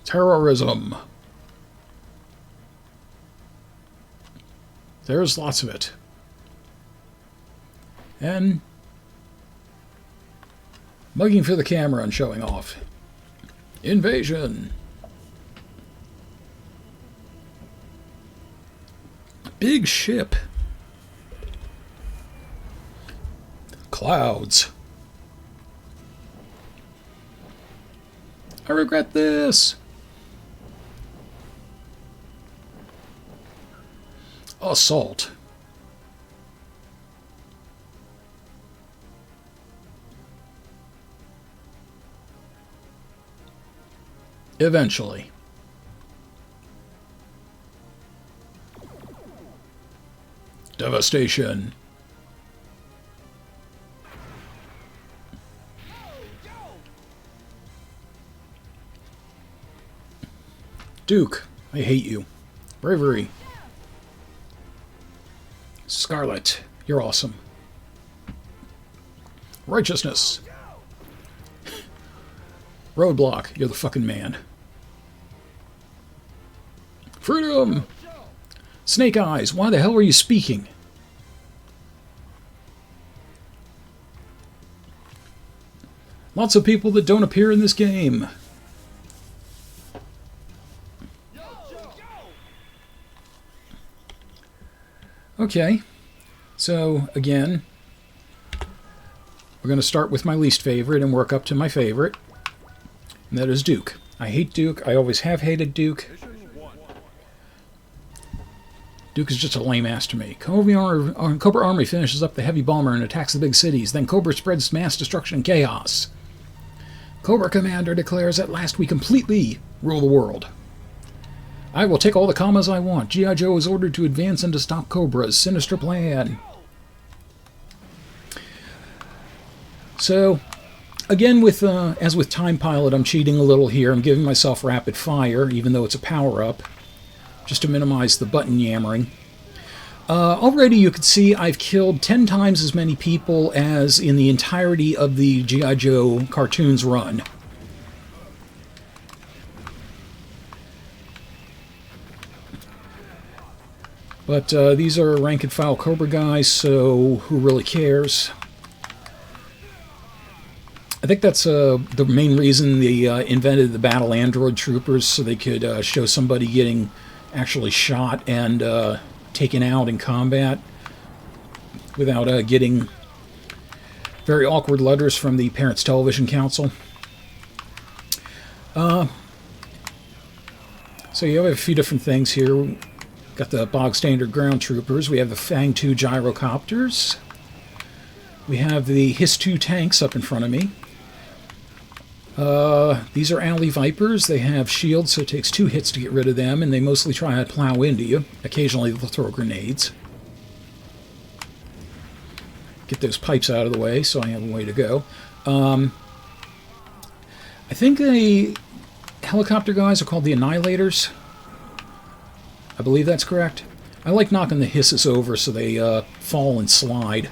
Terrorism. There's lots of it. And mugging for the camera and showing off. Invasion. Big ship. Clouds. I regret this. Assault. Eventually. Devastation. Duke, I hate you. Bravery. Scarlet, you're awesome. Righteousness. Roadblock, you're the fucking man. Freedom! Snake Eyes, why the hell are you speaking? Lots of people that don't appear in this game. Okay, so again, we're going to start with my least favorite and work up to my favorite, and that is Duke. I hate Duke. I always have hated Duke. Duke is just a lame ass to me. Cobra Army finishes up the heavy bomber and attacks the big cities. Then Cobra spreads mass destruction and chaos. Cobra Commander declares, at last we completely rule the world. I will take all the commas I want. G.I. Joe is ordered to advance and to stop Cobra's sinister plan. So, again, as with Time Pilot, I'm cheating a little here. I'm giving myself rapid fire, even though it's a power-up, just to minimize the button yammering. Already you can see I've killed 10 times as many people as in the entirety of the G.I. Joe cartoons run. But these are rank-and-file Cobra guys, so who really cares? I think that's the main reason they invented the Battle Android Troopers, so they could show somebody getting actually shot and taken out in combat without getting very awkward letters from the Parents Television Council. So you have a few different things here. Got the bog standard ground troopers. We have the Fang 2 gyrocopters. We have the Hiss 2 tanks up in front of me. These are Alley Vipers. They have shields, so it takes 2 hits to get rid of them, and they mostly try to plow into you. Occasionally they'll throw grenades. Get those pipes out of the way, so I have a way to go. I think the helicopter guys are called the Annihilators. I believe that's correct. I like knocking the hisses over so they fall and slide.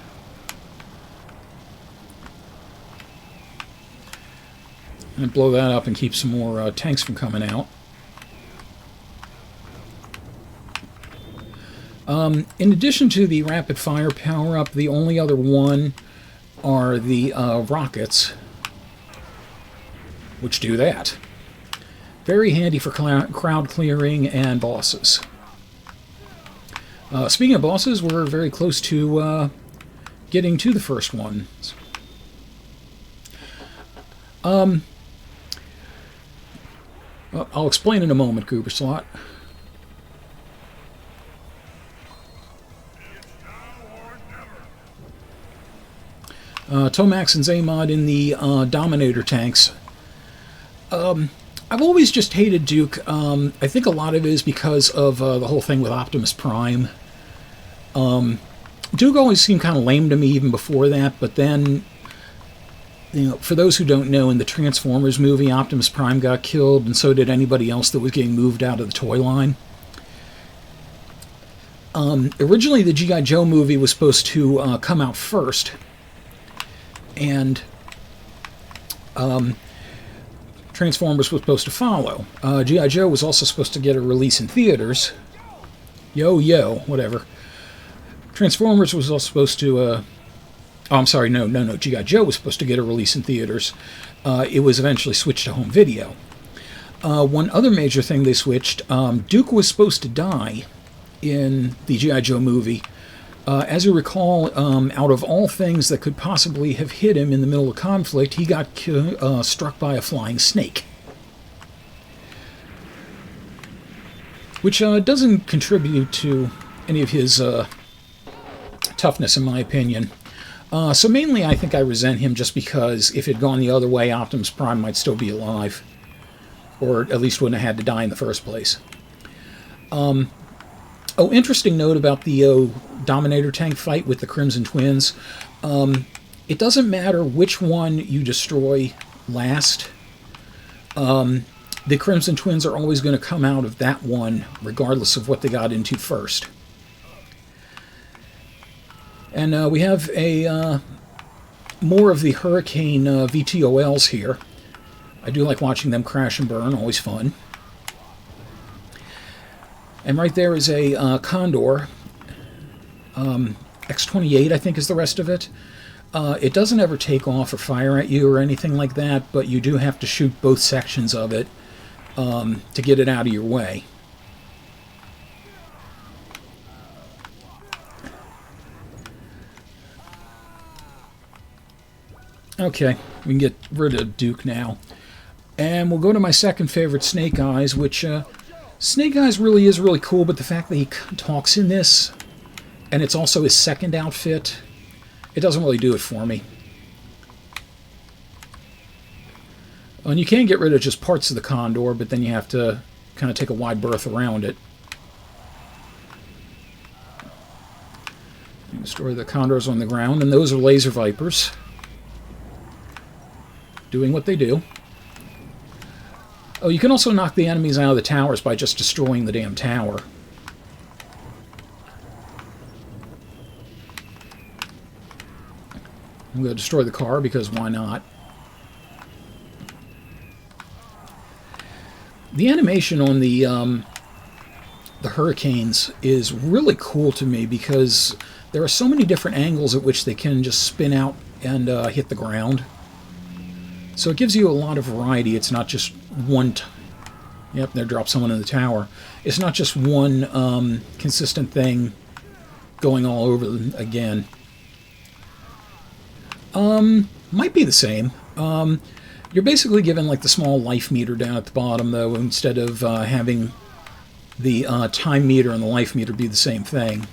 And blow that up and keep some more tanks from coming out. In addition to the rapid fire power-up, the only other one are the rockets, which do that. Very handy for crowd clearing and bosses. Speaking of bosses, we're very close to getting to the first one. Well, I'll explain in a moment, Goober Slot. Tomax and Zaymod in the Dominator tanks. I've always just hated Duke. I think a lot of it is because of the whole thing with Optimus Prime. Duke always seemed kind of lame to me even before that, but then, you know, for those who don't know, in the Transformers movie, Optimus Prime got killed, and so did anybody else that was getting moved out of the toy line. Originally, the G.I. Joe movie was supposed to come out first, and Transformers was supposed to follow. G.I. Joe was also supposed to get a release in theaters. Yo, whatever. Transformers was also supposed to... oh, I'm sorry, no. G.I. Joe was supposed to get a release in theaters. It was eventually switched to home video. One other major thing they switched, Duke was supposed to die in the G.I. Joe movie. As you recall, out of all things that could possibly have hit him in the middle of conflict, he got struck by a flying snake. Which doesn't contribute to any of his toughness, in my opinion. So mainly I think I resent him just because if it had gone the other way, Optimus Prime might still be alive. Or at least wouldn't have had to die in the first place. Oh, interesting note about the Dominator tank fight with the Crimson Twins. It doesn't matter which one you destroy last. The Crimson Twins are always going to come out of that one, regardless of what they got into first. And we have a more of the Hurricane VTOLs here. I do like watching them crash and burn, always fun. And right there is a Condor. X-28, I think, is the rest of it. It doesn't ever take off or fire at you or anything like that, but you do have to shoot both sections of it to get it out of your way. Okay, we can get rid of Duke now. And we'll go to my second favorite, Snake Eyes, which... Snake Eyes really is really cool, but the fact that he talks in this, and it's also his second outfit, it doesn't really do it for me. And you can get rid of just parts of the Condor, but then you have to kind of take a wide berth around it. Destroy the Condors on the ground, and those are Laser Vipers. Doing what they do. Oh, you can also knock the enemies out of the towers by just destroying the damn tower. I'm going to destroy the car because why not? The animation on the Hurricanes is really cool to me because there are so many different angles at which they can just spin out and hit the ground. So it gives you a lot of variety. It's not just one... Yep, there dropped someone in the tower. It's not just one consistent thing going all over again. Might be the same. You're basically given like the small life meter down at the bottom, though, instead of having the time meter and the life meter be the same thing.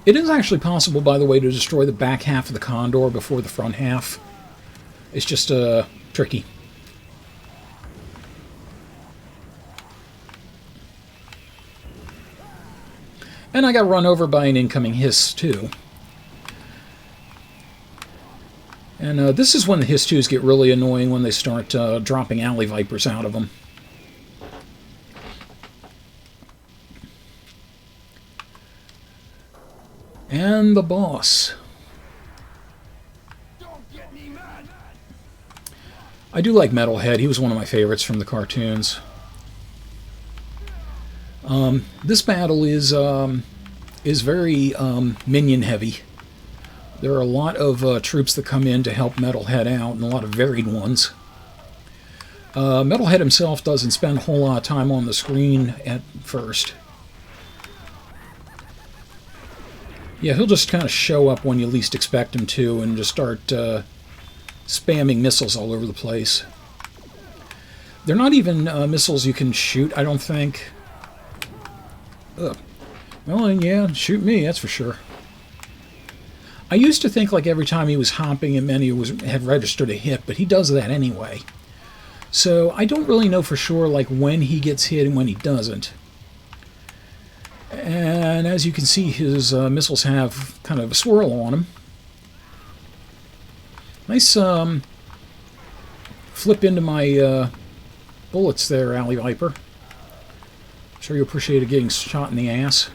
It is actually possible, by the way, to destroy the back half of the Condor before the front half. It's just tricky. And I got run over by an incoming Hiss, too. And this is when the Hiss 2s get really annoying, when they start dropping Alley Vipers out of them. And the boss. I do like Metalhead. He was one of my favorites from the cartoons. This battle is very minion heavy. There are a lot of troops that come in to help Metalhead out, and a lot of varied ones. Metalhead himself doesn't spend a whole lot of time on the screen at first. Yeah, he'll just kind of show up when you least expect him to and just start spamming missiles all over the place. They're not even missiles you can shoot, I don't think. Ugh. Well, yeah, shoot me, that's for sure. I used to think like every time he was hopping it meant he had registered a hit, but he does that anyway. So I don't really know for sure like when he gets hit and when he doesn't. And as you can see, his missiles have kind of a swirl on them. Nice flip into my bullets there, Alley Viper. Sure you appreciated getting shot in the ass.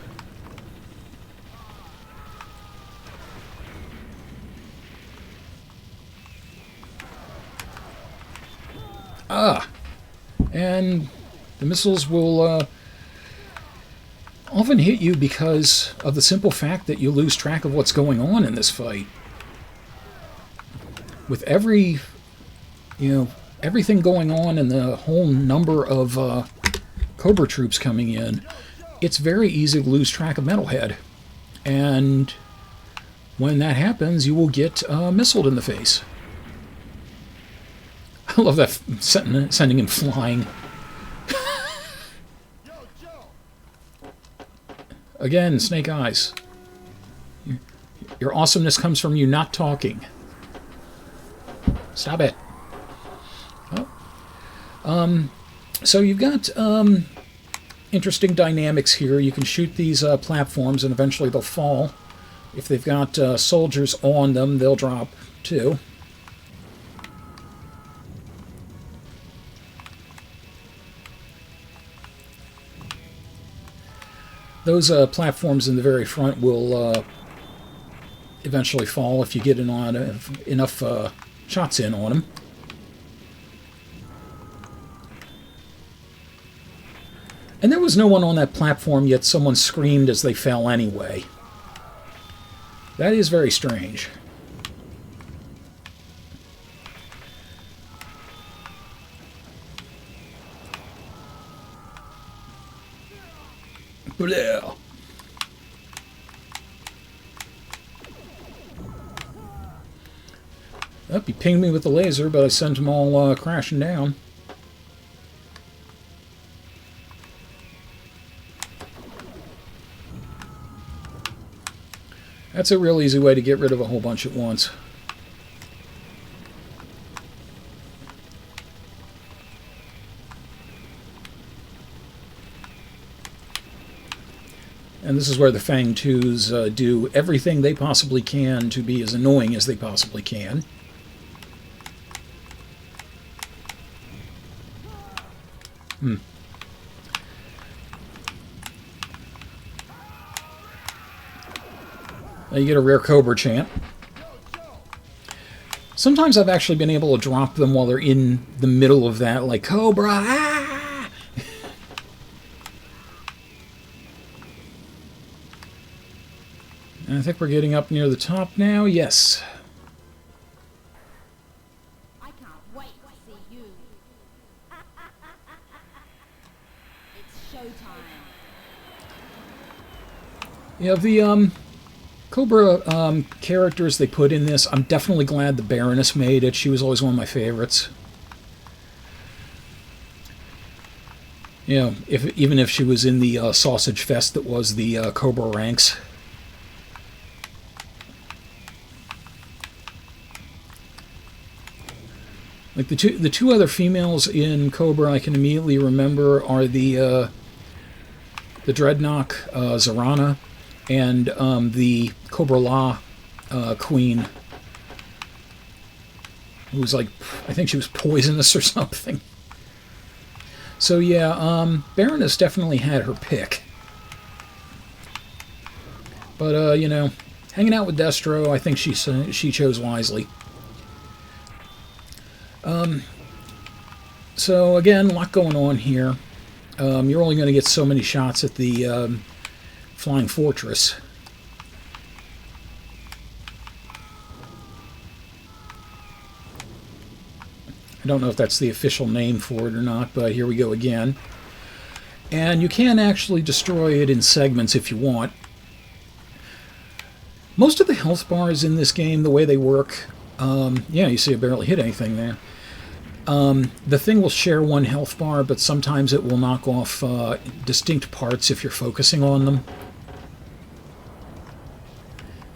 And the missiles will often hit you because of the simple fact that you lose track of what's going on in this fight. With every, everything going on and the whole number of Cobra troops coming in, it's very easy to lose track of Metalhead. And when that happens, you will get missiled in the face. I love that sending him flying. Again, Snake Eyes. Your awesomeness comes from you not talking. Stop it. Oh. So you've got interesting dynamics here. You can shoot these platforms and eventually they'll fall. If they've got soldiers on them, they'll drop too. Those platforms in the very front will eventually fall if you get enough shots in on them. And there was no one on that platform, yet someone screamed as they fell anyway. That is very strange. Blah. Oh, he pinged me with the laser, but I sent them all crashing down. That's a real easy way to get rid of a whole bunch at once. And this is where the Fang 2s do everything they possibly can to be as annoying as they possibly can. Now you get a rare Cobra chant. Sometimes I've actually been able to drop them while they're in the middle of that, like, Cobra! Ah! And I think we're getting up near the top now. Yes. I can't wait to see you. It's showtime. Yeah, the Cobra characters they put in this, I'm definitely glad the Baroness made it. She was always one of my favorites. Even if she was in the sausage fest that was the Cobra ranks. Like the two other females in Cobra I can immediately remember are the Dreadnought Zarana and the Cobra La queen, who was like, I think she was poisonous or something. So yeah, Baroness definitely had her pick. But hanging out with Destro, I think she chose wisely. So again, a lot going on here. You're only going to get so many shots at the Flying Fortress. I don't know if that's the official name for it or not, but here we go again. And you can actually destroy it in segments if you want. Most of the health bars in this game, the way they work, yeah, you see I barely hit anything there. The thing will share one health bar, but sometimes it will knock off distinct parts if you're focusing on them.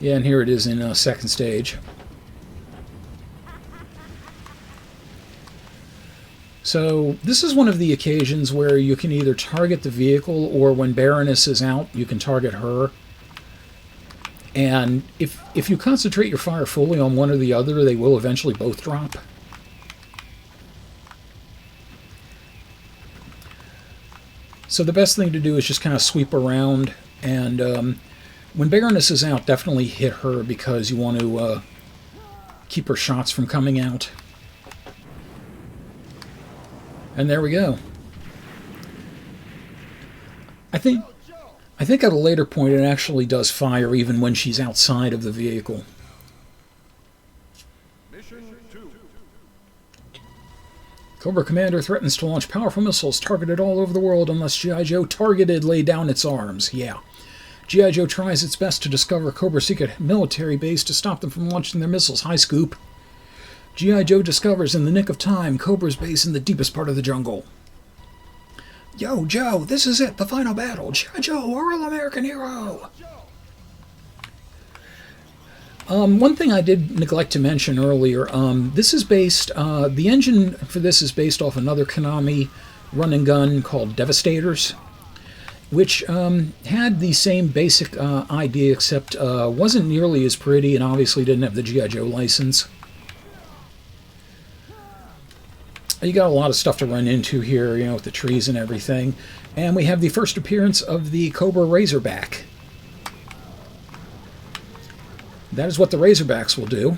Yeah, and here it is in second stage. So this is one of the occasions where you can either target the vehicle, or when Baroness is out, you can target her. And if you concentrate your fire fully on one or the other, they will eventually both drop. So the best thing to do is just kind of sweep around, and when Baroness is out, definitely hit her because you want to keep her shots from coming out. And there we go. I think at a later point it actually does fire even when she's outside of the vehicle. Cobra Commander threatens to launch powerful missiles targeted all over the world unless G.I. Joe targeted lay down its arms. Yeah. G.I. Joe tries its best to discover Cobra's secret military base to stop them from launching their missiles. High scoop. G.I. Joe discovers in the nick of time Cobra's base in the deepest part of the jungle. Yo, Joe, this is it, the final battle. G.I. Joe, a real American hero. One thing I did neglect to mention earlier, this is based, the engine for this is based off another Konami run and gun called Devastators, which had the same basic idea, except wasn't nearly as pretty and obviously didn't have the G.I. Joe license. You got a lot of stuff to run into here, you know, with the trees and everything. And we have the first appearance of the Cobra Razorback. That is what the Razorbacks will do.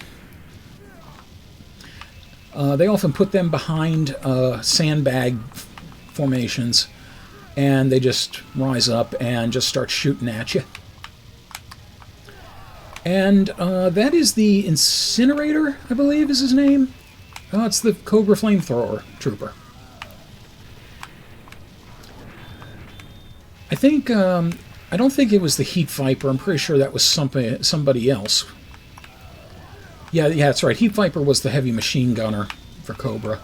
They often put them behind sandbag formations, and they just rise up and just start shooting at you. And that is the Incinerator, I believe is his name. Oh, it's the Cobra Flamethrower Trooper. I don't think it was the Heat Viper. I'm pretty sure that was somebody else. Yeah, that's right. Heat Viper was the heavy machine gunner for Cobra.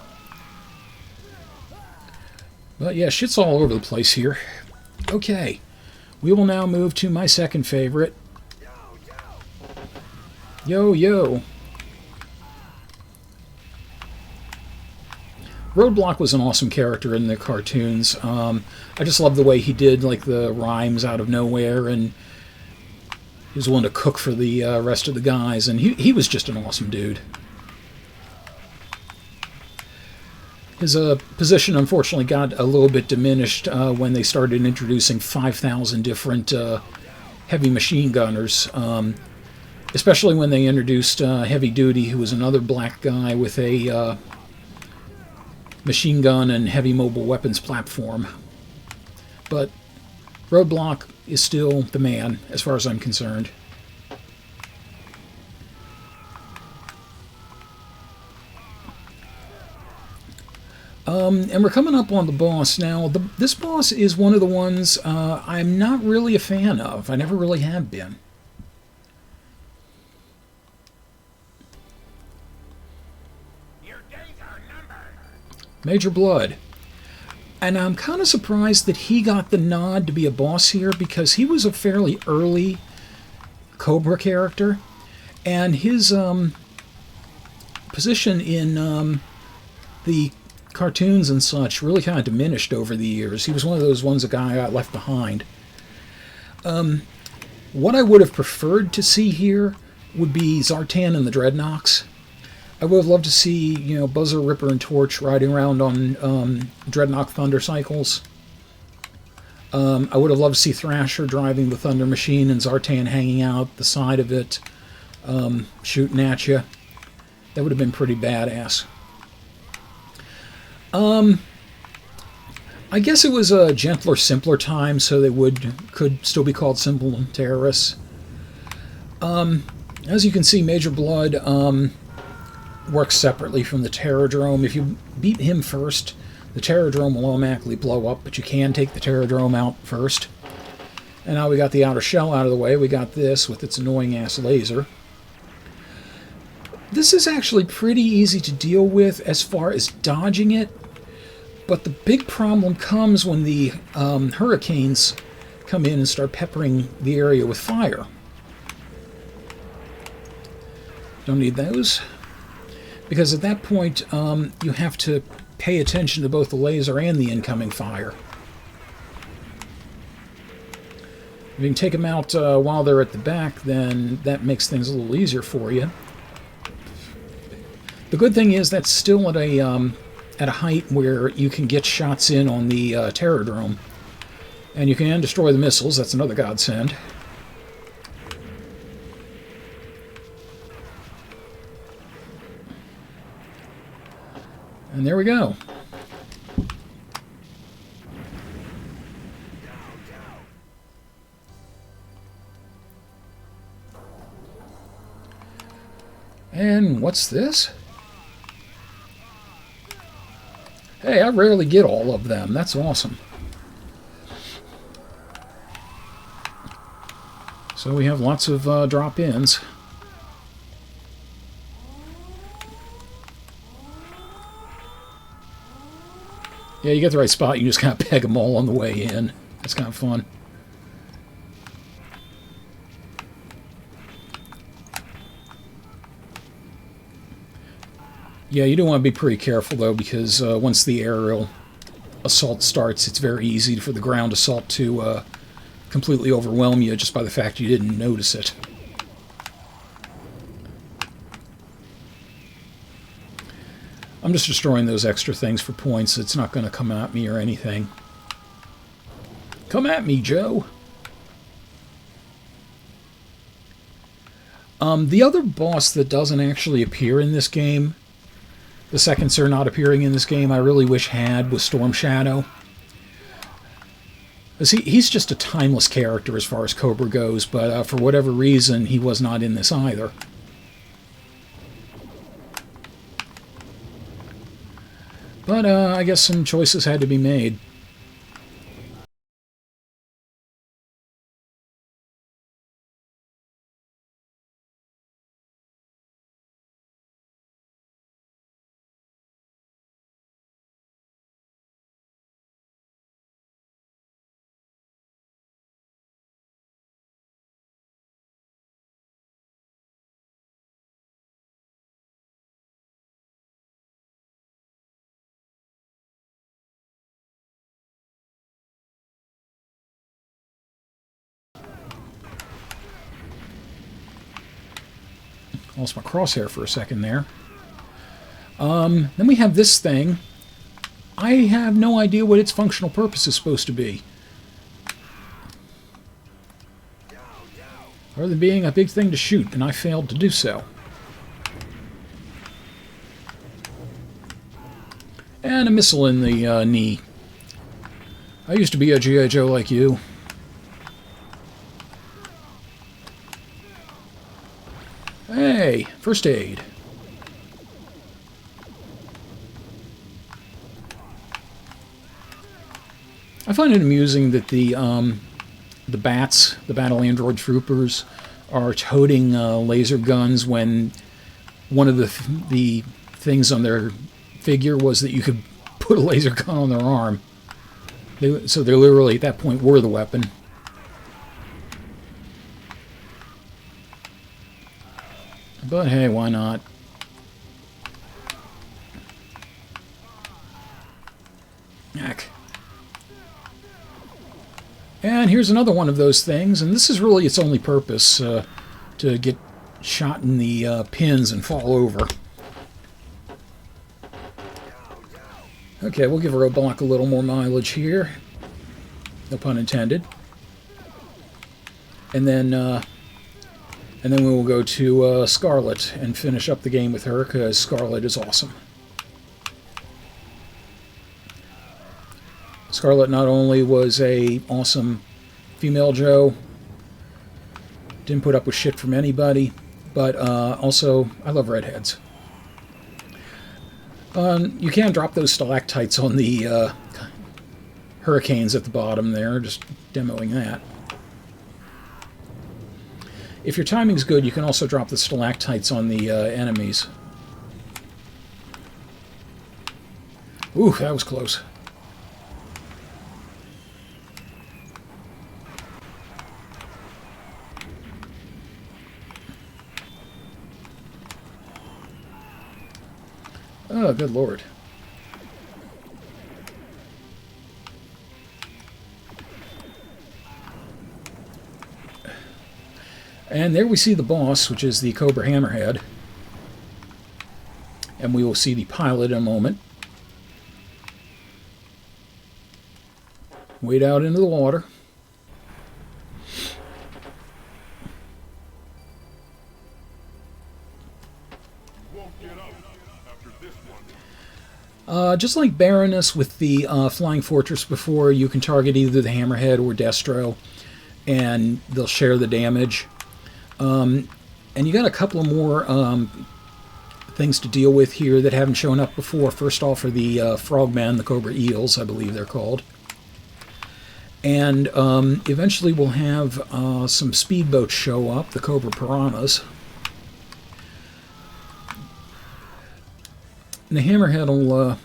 But yeah, shit's all over the place here. Okay, we will now move to my second favorite. Yo. Roadblock was an awesome character in the cartoons. I just love the way he did like the rhymes out of nowhere, and he was willing to cook for the rest of the guys, and he was just an awesome dude. His position unfortunately got a little bit diminished when they started introducing 5,000 different heavy machine gunners, especially when they introduced Heavy Duty, who was another black guy with a machine gun and heavy mobile weapons platform. But Roadblock is still the man, as far as I'm concerned. And we're coming up on the boss now. This boss is one of the ones I'm not really a fan of. I never really have been. Major Blood. And I'm kind of surprised that he got the nod to be a boss here, because he was a fairly early Cobra character, and his position in the cartoons and such really kind of diminished over the years. He was one of those ones that got left behind. What I would have preferred to see here would be Zartan and the Dreadnoks. I would have loved to see, you know, Buzzer, Ripper, and Torch riding around on Dreadnought Thunder cycles. I would have loved to see Thrasher driving the Thunder Machine and Zartan hanging out the side of it, shooting at you. That would have been pretty badass. I guess it was a gentler, simpler time, so they could still be called simple terrorists. As you can see, Major Blood works separately from the Terrordrome. If you beat him first, the Terrordrome will automatically blow up, but you can take the Terrordrome out first. And now we got the outer shell out of the way. We got this with its annoying-ass laser. This is actually pretty easy to deal with as far as dodging it, but the big problem comes when the hurricanes come in and start peppering the area with fire. Don't need those, because at that point you have to pay attention to both the laser and the incoming fire. If you can take them out while they're at the back, then that makes things a little easier for you. The good thing is that's still at a height where you can get shots in on the Terrordrome. And you can destroy the missiles. That's another godsend. And there we go. And what's this? Hey, I rarely get all of them. That's awesome. So we have lots of drop-ins. Yeah, you get the right spot, you just kind of peg them all on the way in. That's kind of fun. Yeah, you do want to be pretty careful, though, because once the aerial assault starts, it's very easy for the ground assault to completely overwhelm you just by the fact you didn't notice it. I'm just destroying those extra things for points. It's not going to come at me or anything. Come at me, Joe! The other boss that doesn't actually appear in this game, the second Sir not appearing in this game, I really wish had, was Storm Shadow. He's just a timeless character as far as Cobra goes, but for whatever reason, he was not in this either. But I guess some choices had to be made. Lost my crosshair for a second there. Then we have this thing. I have no idea what its functional purpose is supposed to be. Other than being a big thing to shoot, and I failed to do so. And a missile in the knee. I used to be a G.I. Joe like you. Hey, first aid. I find it amusing that the bats, the battle android troopers, are toting laser guns when one of the things on their figure was that you could put a laser gun on their arm. So they literally, at that point, were the weapon. But hey, why not? Heck. And here's another one of those things, and this is really its only purpose, to get shot in the pins and fall over. Okay, we'll give Roadblock a little more mileage here. No pun intended. And then we will go to Scarlet and finish up the game with her, because Scarlet is awesome. Scarlet not only was a awesome female Joe, didn't put up with shit from anybody, but also, I love redheads. You can drop those stalactites on the hurricanes at the bottom there, just demoing that. If your timing's good, you can also drop the stalactites on the enemies. Ooh, that was close. Oh, good lord. And there we see the boss, which is the Cobra Hammerhead. And we will see the pilot in a moment. wade out into the water. Just like Baroness with the Flying Fortress before, you can target either the Hammerhead or Destro, and they'll share the damage. And you got a couple of more things to deal with here that haven't shown up before. First off are the Frogmen, the Cobra Eels, I believe they're called. And eventually we'll have some speedboats show up, the Cobra Piranhas. And the Hammerhead will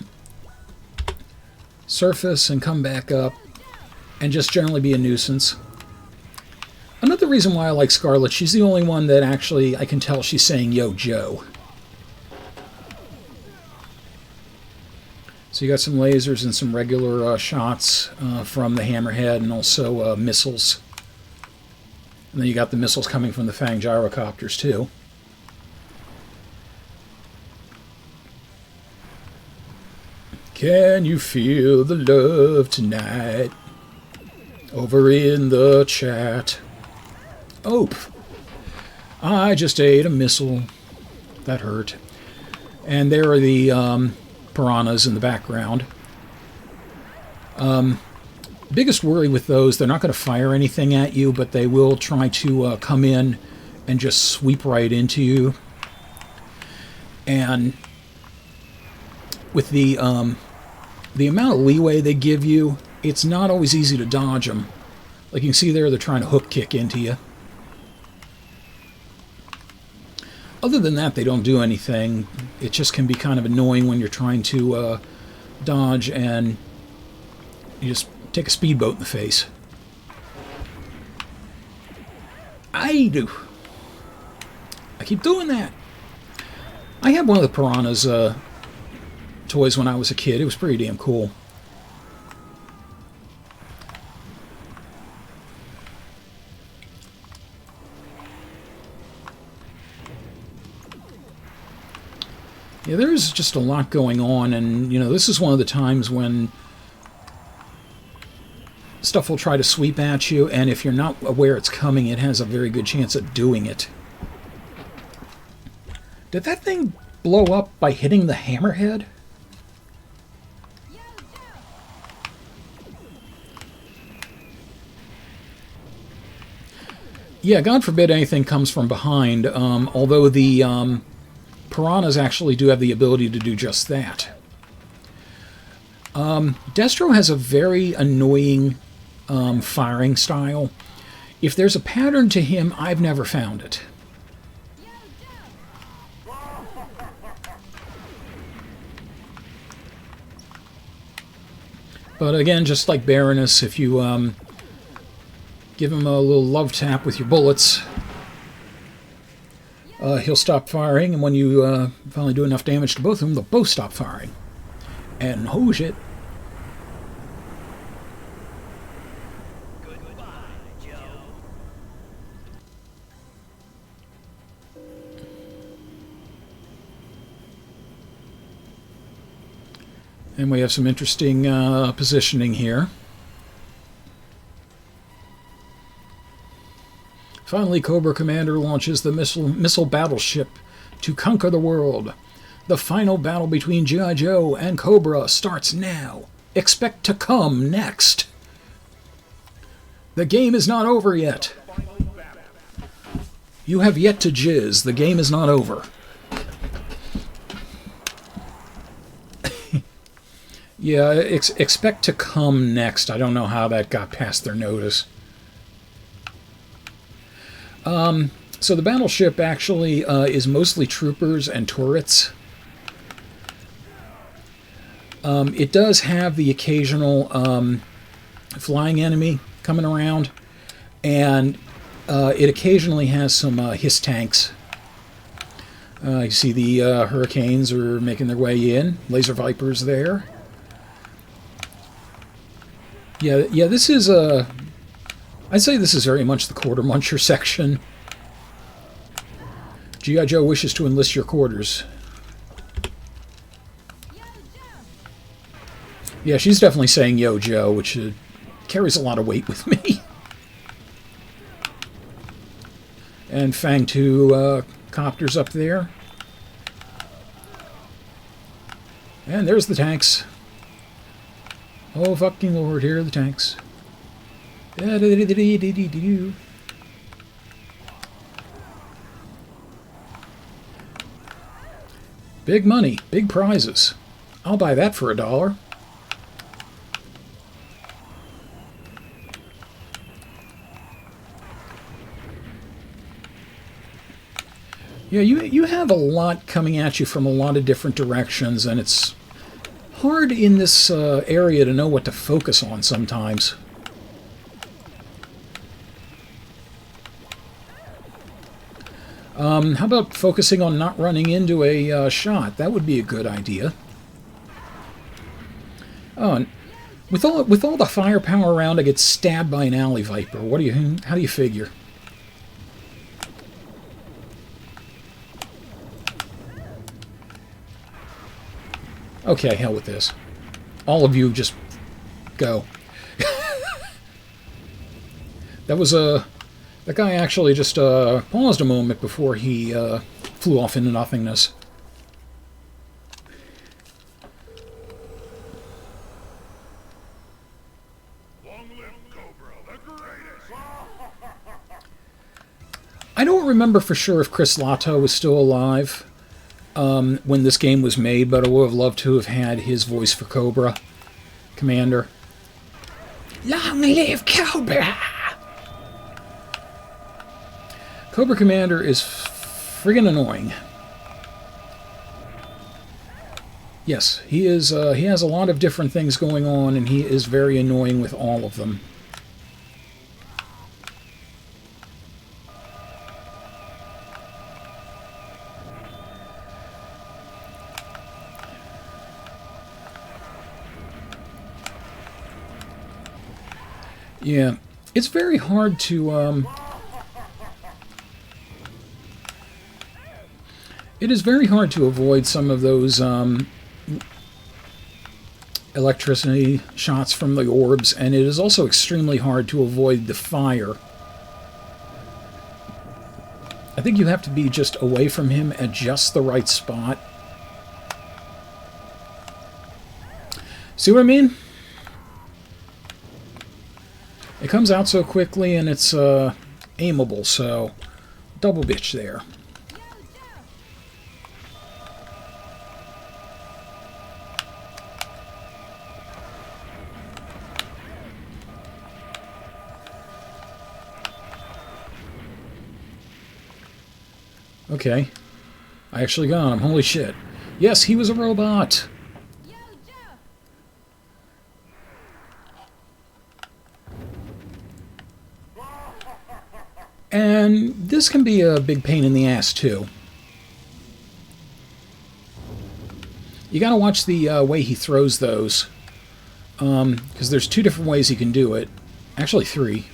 surface and come back up and just generally be a nuisance. Another reason why I like Scarlet, she's the only one that actually I can tell she's saying "Yo, Joe." So you got some lasers and some regular shots from the Hammerhead, and also missiles. And then you got the missiles coming from the Fang gyrocopters too. Can you feel the love tonight? Over in the chat. Oh, I just ate a missile. That hurt. And there are the piranhas in the background. Biggest worry with those, they're not going to fire anything at you, but they will try to come in and just sweep right into you. And with the amount of leeway they give you, it's not always easy to dodge them. Like you can see there, they're trying to hook kick into you. Other than that, they don't do anything. It just can be kind of annoying when you're trying to dodge and you just take a speedboat in the face. I keep doing that. I had one of the Piranhas toys when I was a kid. It was pretty damn cool. Yeah, there's just a lot going on, and you know, this is one of the times when stuff will try to sweep at you, and if you're not aware it's coming, it has a very good chance of doing it. Did that thing blow up by hitting the Hammerhead? Yeah, God forbid anything comes from behind, although the Piranhas actually do have the ability to do just that. Destro has a very annoying firing style. If there's a pattern to him, I've never found it. But again, just like Baroness, if you give him a little love tap with your bullets, he'll stop firing, and when you finally do enough damage to both of them, they'll both stop firing. And oh shit. Goodbye, Joe. And we have some interesting positioning here. Finally, Cobra Commander launches the missile battleship to conquer the world. The final battle between G.I. Joe and Cobra starts now. Expect to come next. The game is not over yet. You have yet to jizz. The game is not over. Yeah, expect to come next. I don't know how that got past their notice. So the battleship actually is mostly troopers and turrets. It does have the occasional flying enemy coming around, and it occasionally has some HISS tanks. You see the Hurricanes are making their way in. Laser Vipers there. Yeah, this is I'd say this is very much the quarter muncher section. G.I. Joe wishes to enlist your quarters. Yeah, she's definitely saying "Yo, Joe," which carries a lot of weight with me. And Fang 2 copters up there. And there's the tanks. Oh, fucking Lord, here are the tanks. Big money, big prizes. I'll buy that for $1. Yeah, you have a lot coming at you from a lot of different directions, and it's hard in this area to know what to focus on sometimes. How about focusing on not running into a shot? That would be a good idea. Oh, and with all the firepower around, I get stabbed by an alley viper. How do you figure? Okay, hell with this. All of you just go. That guy actually just paused a moment before he flew off into nothingness. Long live Cobra, the greatest. I don't remember for sure if Chris Lato was still alive when this game was made, but I would have loved to have had his voice for Cobra Commander. Long live Cobra! Cobra Commander is friggin' annoying. Yes, he is. He has a lot of different things going on, and he is very annoying with all of them. Yeah, it's very hard to it is very hard to avoid some of those electricity shots from the orbs, and it is also extremely hard to avoid the fire. I think you have to be just away from him at just the right spot. See what I mean? It comes out so quickly, and it's aimable, so double bitch there. Okay. I actually got him. Holy shit. Yes, he was a robot. And this can be a big pain in the ass, too. You gotta watch the way he throws those. Because there's 2 different ways he can do it. Actually, 3.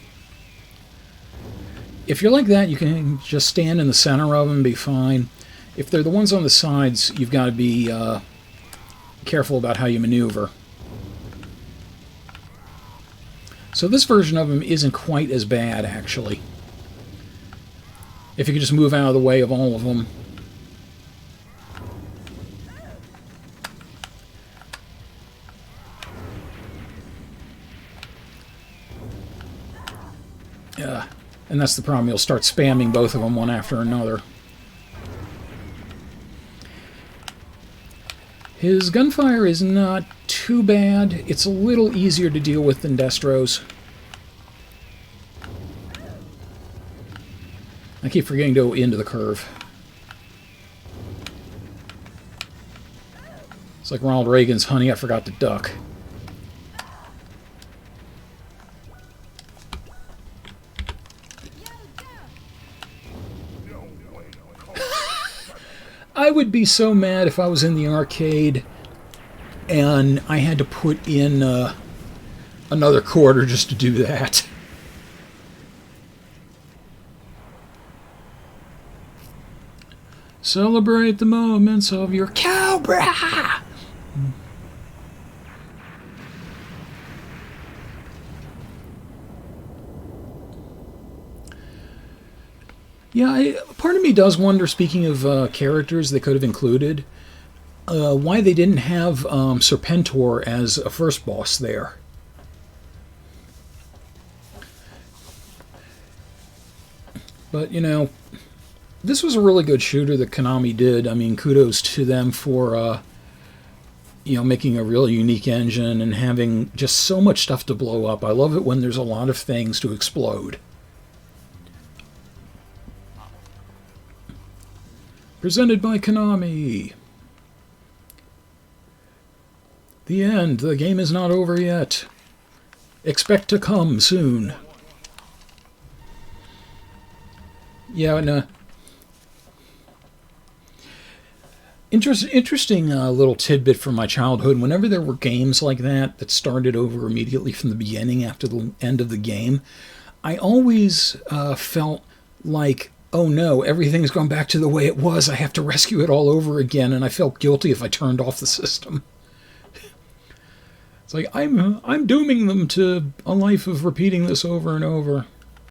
If you're like that, you can just stand in the center of them and be fine. If they're the ones on the sides, you've got to be careful about how you maneuver. So this version of him isn't quite as bad, actually. If you could just move out of the way of all of them. And that's the problem. You'll start spamming both of them one after another. His gunfire is not too bad. It's a little easier to deal with than Destro's. I keep forgetting to go into the curve. It's like Ronald Reagan's "Honey, I Forgot to Duck." I would be so mad if I was in the arcade and I had to put in another quarter just to do that. Celebrate the moments of your Cobra! Yeah, part of me does wonder, speaking of characters they could have included, why they didn't have Serpentor as a first boss there. But, you know, this was a really good shooter that Konami did. I mean, kudos to them for, you know, making a really unique engine and having just so much stuff to blow up. I love it when there's a lot of things to explode. Presented by Konami. The end. The game is not over yet. Expect to come soon. Yeah, and interesting little tidbit from my childhood. Whenever there were games like that that started over immediately from the beginning after the end of the game, I always felt like, oh no, everything's gone back to the way it was. I have to rescue it all over again, and I felt guilty if I turned off the system. It's like I'm dooming them to a life of repeating this over and over.